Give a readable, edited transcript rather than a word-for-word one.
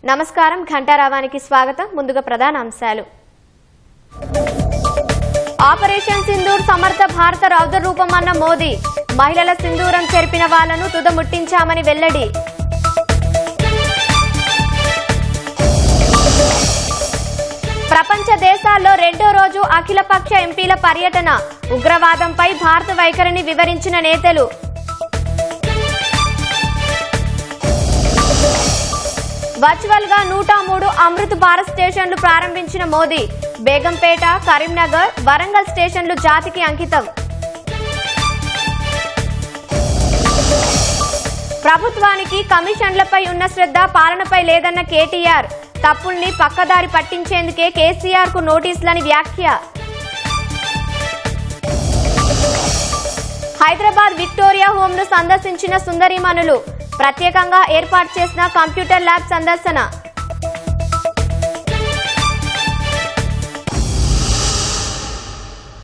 నమస్కారం, ఘంటారావానికి స్వాగతం. ముందుగా ప్రధాన అంశాలు. ఆపరేషన్ సింధూర్ సమర్థ భారత రౌద్ర రూపమన్న మోదీ. మహిళల సింధూరం చెరిపిన వాళ్లను తుదముట్టించామని వెల్లడి. ప్రపంచ దేశాల్లో రెండో రోజు అఖిలపక్ష ఎంపీల పర్యటన. ఉగ్రవాదంపై భారత వైఖరిని వివరించిన నేతలు. వర్చువల్ గా 103 అమృత్ భారత్ స్టేషన్లు ప్రారంభించిన మోదీ. బేగంపేట, కరీంనగర్, వరంగల్ స్టేషన్లు జాతికి అంకితం. ప్రభుత్వానికి కమిషన్లపై ఉన్న శ్రద్ధ పాలనపై లేదన్న కేటీఆర్. తప్పుల్ని పక్కదారి పట్టించేందుకే కేసీఆర్ కు నోటీసులని వ్యాఖ్య. హైదరాబాద్ విక్టోరియా హోమ్ ను సందర్శించిన సుందరీమణులు. ప్రత్యేకంగా ఏర్పాటు చేసిన కంప్యూటర్ ల్యాబ్ సందర్శన.